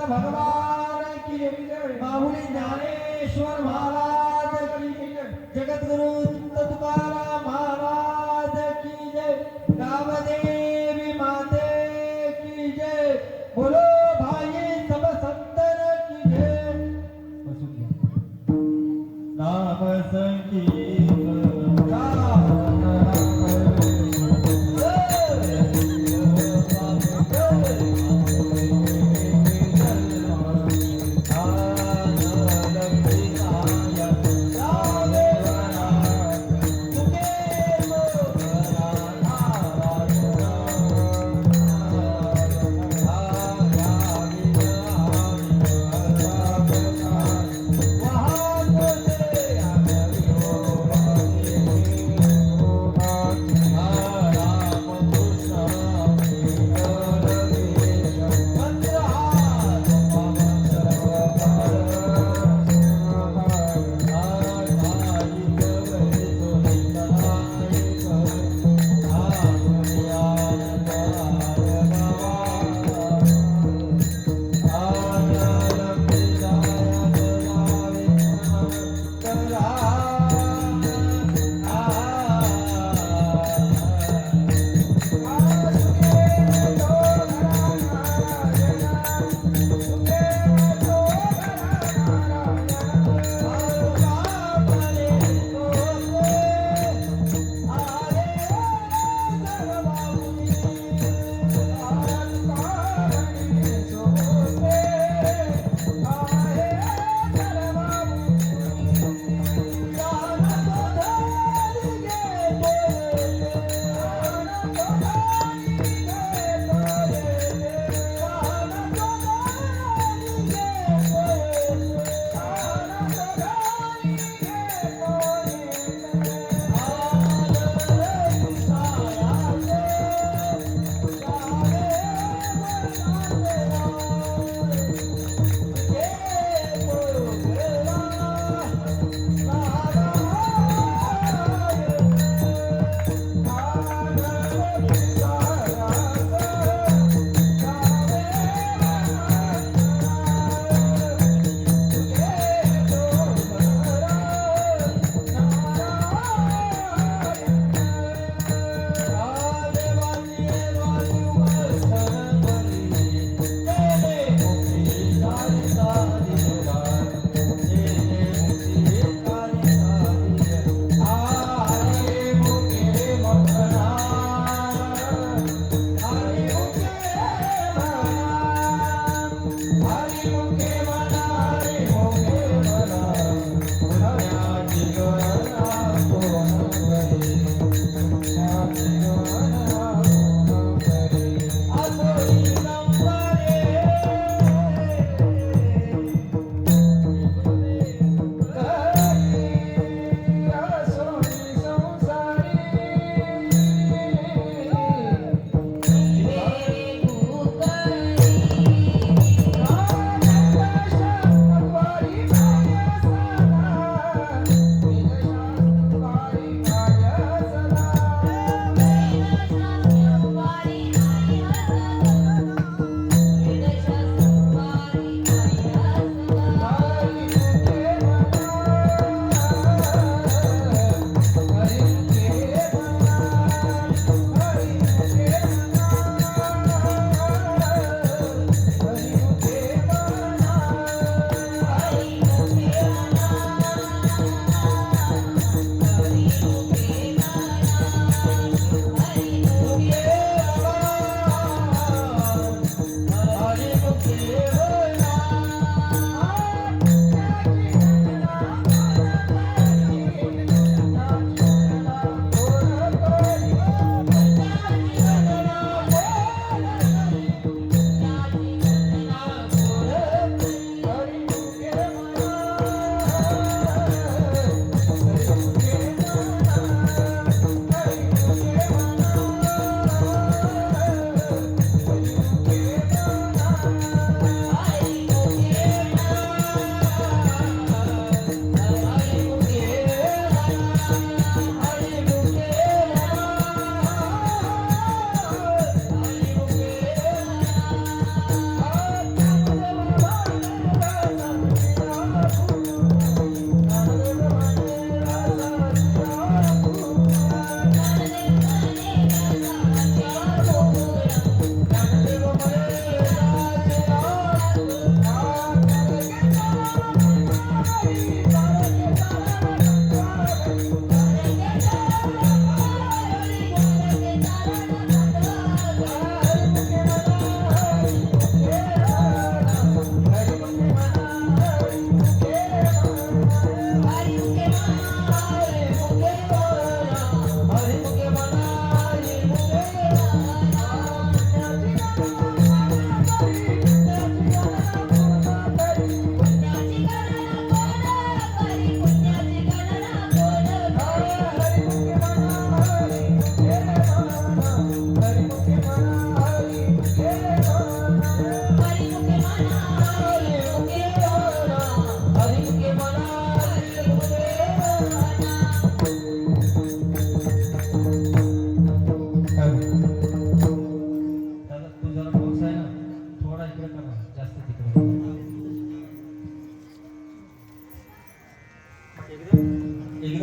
भगवान की जय। माऊली ज्ञानेश्वर महाराज की जय। जगद्गुरु संत तुकाराम महाराज की जय। कामदेवी माते की जय। बोलो भाई सब संतन की जय। नाम संकीर्तन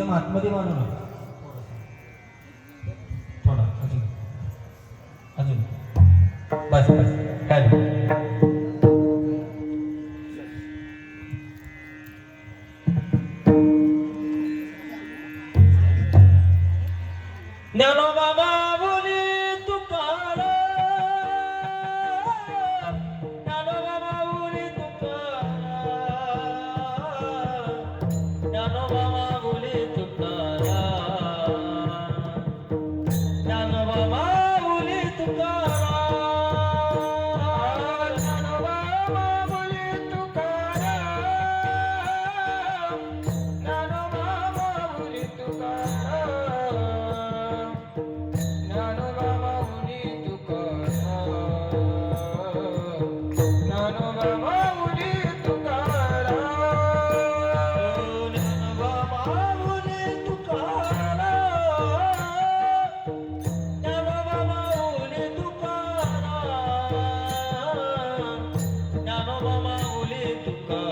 एकदम आतमध्ये मानू नका. थोडा अजून अजून बस बस काय ज्ञानोबा माऊली तुकाराम, ज्ञानोबा माऊली तुकाराम, ज्ञानोबा माऊली तुकाराम, ज्ञानोबा माऊली तुकाराम, ज्ञानोबा माऊली तुकाराम, ज्ञानोबा माऊली तुकाराम.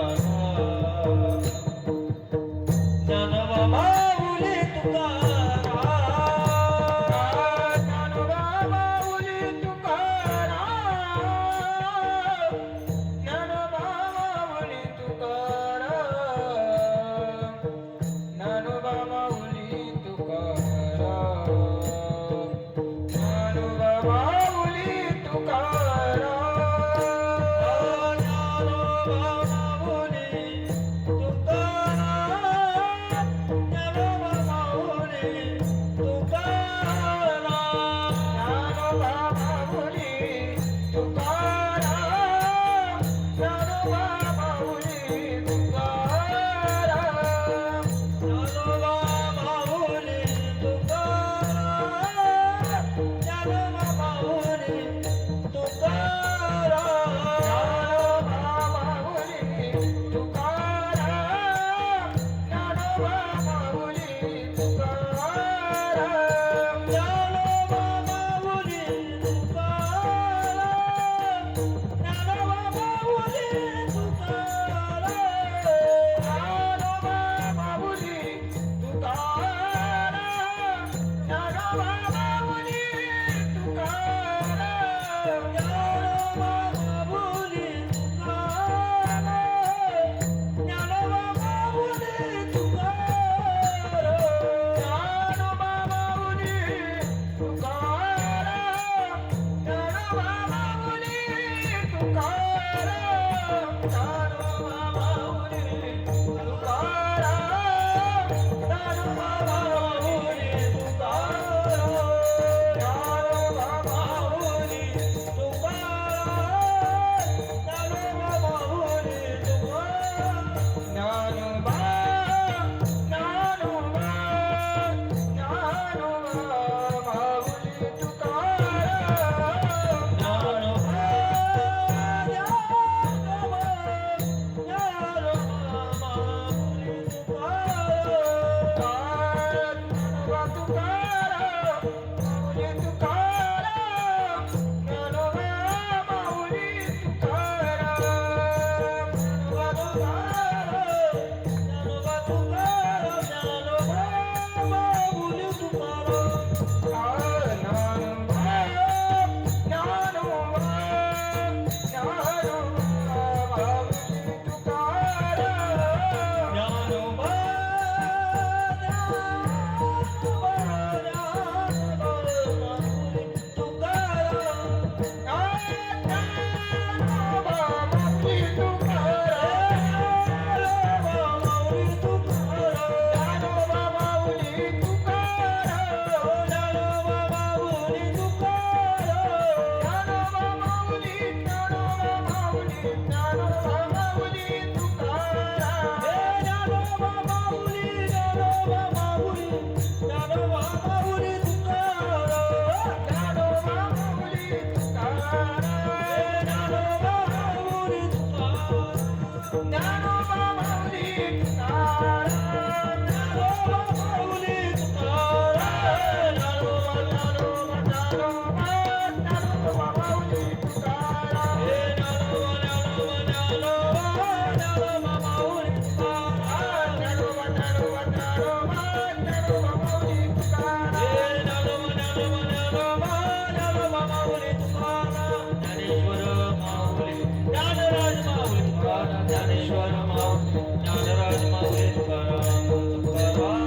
ज्ञानेश्वर माऊली ज्ञानराज माऊली तुकाराम तुकाराम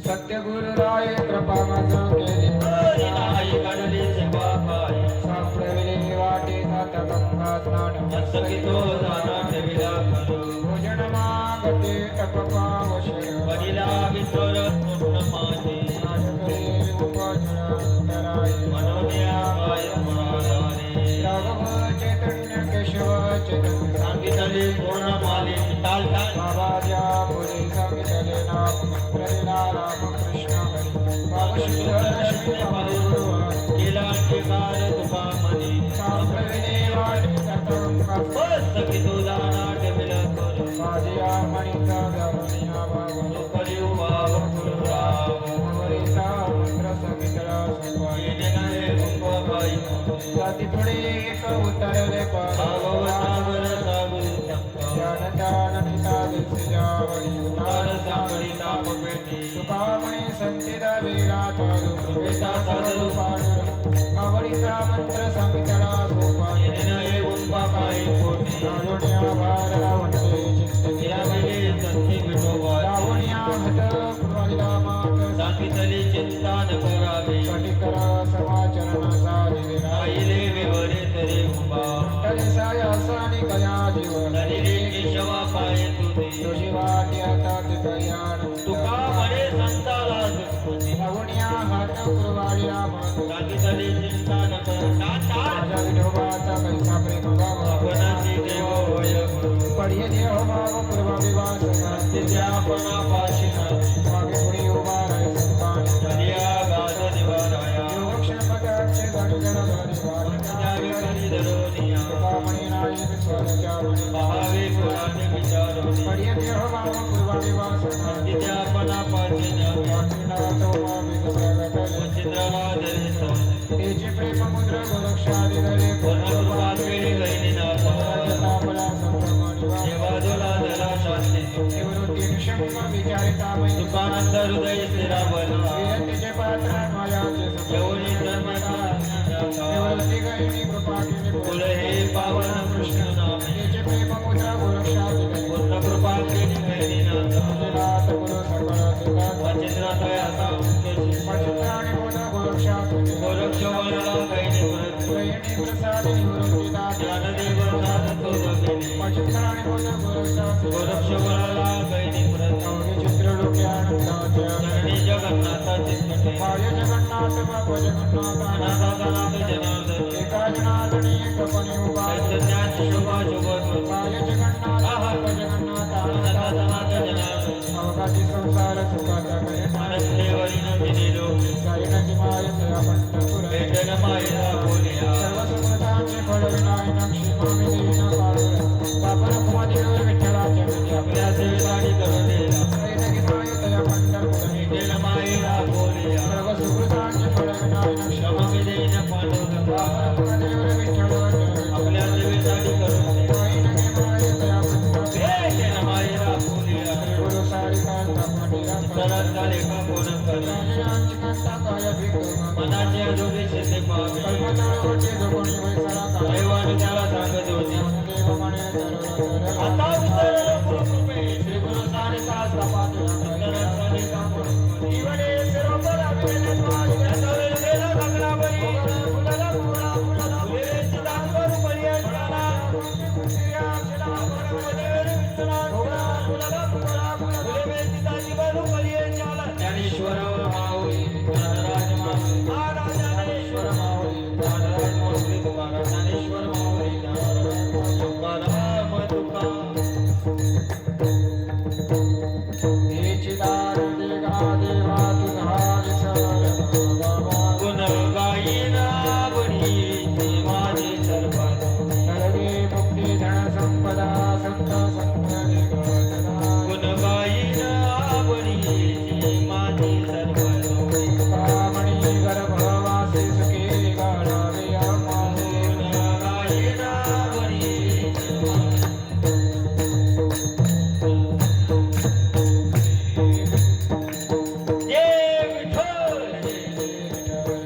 सत्यगुरुराय कृपा मज केली हरी नाही कडली सेवा पाय सापडविले वाटे जात गंगा स्नान मस्तकी तो जाना ठेविला करू भोजन मागते टपकावश वडिला विसर पूर्ण माझे नाशकरे उपजनांतराय मनोनिया पाय महाराणे राघव चैतन्य केशव चैतन्य सांगितले पूर्ण माली ताल ताल बाबाच्या पुढे सांगितले नाम मंत्रला रामकृष्ण हरी बाबा लक्ष्मी पाहू केला अंगीकार तुका मनी सापडविले वाटे जात गंगा मस्तकी तो जाना ठेविला करू माझ्या मणिका गवनिया बाबा करी उभाव गुरुराव वरिता मंत्र समितला सुपाई येणे नये कुंभकाई जाती पुढे एक उतरले भागवतावर सागू ध्यान ध्यान निता दिसजावळी तार सांगडी ताप पेटी तुकामणी संचित वेळा चालू वेदा साधू पाडू आवडीचा मंत्र समितला सुपाई येणे नये कुंभकाई कोटी रावण्या भार रावणते चित्ते यावेळी संधी विठोबा रावण्या हत कृपालिला मात सांगितली चिंता न करावी कटिकर समाचरण साधिवे राहिले विवरे तरी उभा तले सायासानी कया जीवन नलिले केशवा पाय तुझे तुझी वाटी आता ते कल्याण तुका म्हणे संताला दुष्पती रावण्या हात कृपालिला मात सांगितली चिंता न करता माझ्या विठोबाचा कैसा प्रेम बाबा आपणाची देव होय गुरु पडिये देव भाव कृपा विवास तिथे आपणा पाशिना मागे पुढे उभा राय संतान कलिया गाज निवाराया योगक्षण पदाचे गणगण धरी जावे करी धरोनिया कृपामणी नायक स्वरच्या मणी पहावे पुराणे विचारोनी पडिये देव भाव कृपा विवास तिथे आपणा पाशिना वाटिनाथो माविद प्रगटले चित्रला धरी सोने तेचे प्रेम मुद्र गोरक्षादी धरे पूर्णकृपा केली गैनी नाथ तापला संभ्रमणी देवादोला धरा शांती निवृत्ती निशंक विचारितामय दुकानांत हृदय स्थिरावला विरतीचे पात्र मायाचे एवढी धर्मता निवृत्ती गैनी कृपा केली फुल हे पावन कृष्ण नामे तेचे प्रेम मुद्र गोरक्षादी धरे पूर्ण कृपा केली गैनी नाथ नाथ गुरु सकळ सुखात वचित्र तयाचा पचित्राणी मुद्र गोरक्षादी धरे गोरक्ष वरला गैनी व्रत गैनी प्रसाद निवृत्ती दाते ज्ञानदेव नाथ तो गैनी पचित्राणी मुद्र गोरक्षादी गोरक्ष वरला गैनी व्रत चित्र लोक्यानंदाच्या जननी जगन्नाथ चित्तटे माय जगन्नाथ बाप जगन्नाथ अनाथानाथ जनार्दन एका जनार्दनी एकपणे उभा ज्ञान शोभा शोभा माय जगन्नाथ बाप जगन्नाथ अनाथानाथ जनार्दन अवकाशी संसार सुखाचा करे मनस्तेवरी नंदिनी लोक सायनाची माय तया पंढरपुर वेदन मायला बोलिया सर्व सुखदाचे फळ विनायक क्षिमामी देवीना पाडुरा बापन कुमादेवर विठ्ठलाच्या विद्या आपल्या सेवेसाठी करून दिला सायनाची माय तया पंढरपुर वेदन मायला बोलिया सर्व सुखदाचे फळ विनायक क्षमा विदेन पांडुरंगा बापन कुमादेवर विठ्ठलाच्या विद्या आपल्या सेवेसाठी करून दिला सायनाची माय तया पंढरपुर वेदन मायला बोलिया गुरु सारिकांता पाटीला सरळ झाले का कोण कर राजांची कांता काय भिक्खू मनाचे अजोबे शेते पावे कल्पतरुचे जोगुणी वैसरा काय दैवाने त्याला सांगत होती देव म्हणे धरुरा आता विचारलं गुरुकृपे श्री गुरु सारिकांता पाटीला सरळ झाले का कोण कर जीवने सर्व पराविले माझे त्याचा वेळ गेला गगनावरी फुलला फुला फुलला वेळेची दानवर पर्यंताला श्रीया शिला देवेर विठ्ठला फुलला फुलला फुलला वेळेची दानवर पर्यंताला ज्ञानेश्वर माऊली ज्ञानराज माऊली महाराजानेश्वर माऊली ज्ञानराज माऊली तुकाराम ज्ञानेश्वर माऊली ज्ञानराज माऊली तुकाराम तुकाराम हेची दार देगा देवा तुझा विसर बाबा गुण गायीना बळीची माझे सर्वात नरवे मुक्ती धन संपदा संत संत निगोचना गुण गायीना बळीची माझे सर्वात कामणी गर्भवासी सुखी गाढावे आम्हाले गुण गायीना बळीची जय विठ्ठल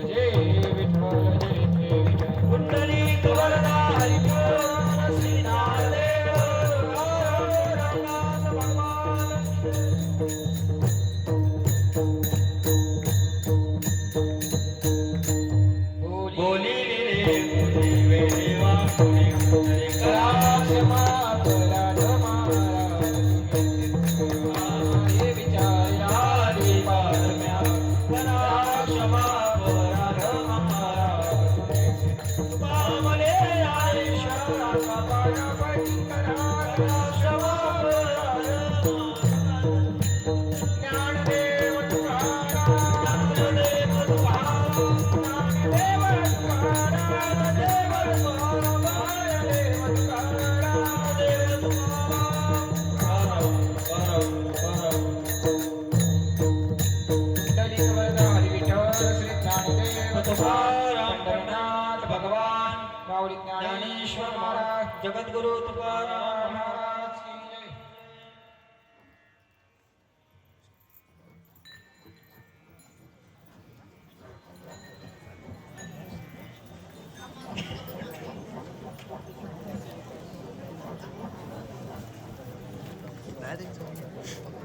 जय विठ्ठल जय विठ्ठल कुंडलिक वरदा देवे देवा कोणी तरी करा क्षमा अपराध महाराज हे विचारा रे पारम्या करा क्षमा अपराध महाराज तुकामले आयुष्याचा पाडापडी करा क्षमा अपराध ज्ञानदेव तुकाराम ज्ञानदेव तुकाराम ज्ञानदेव तुकाराम देव तुकाराम देव तुकाराम देव तुकाराम पुंडलिक वरद हरी विठ्ठल श्री ज्ञानदेव तुकाराम पंढरीनाथ भगवान माऊली ज्ञानेश्वर महाराज जगद्गुरु तुकाराम महाराज की जय. नाही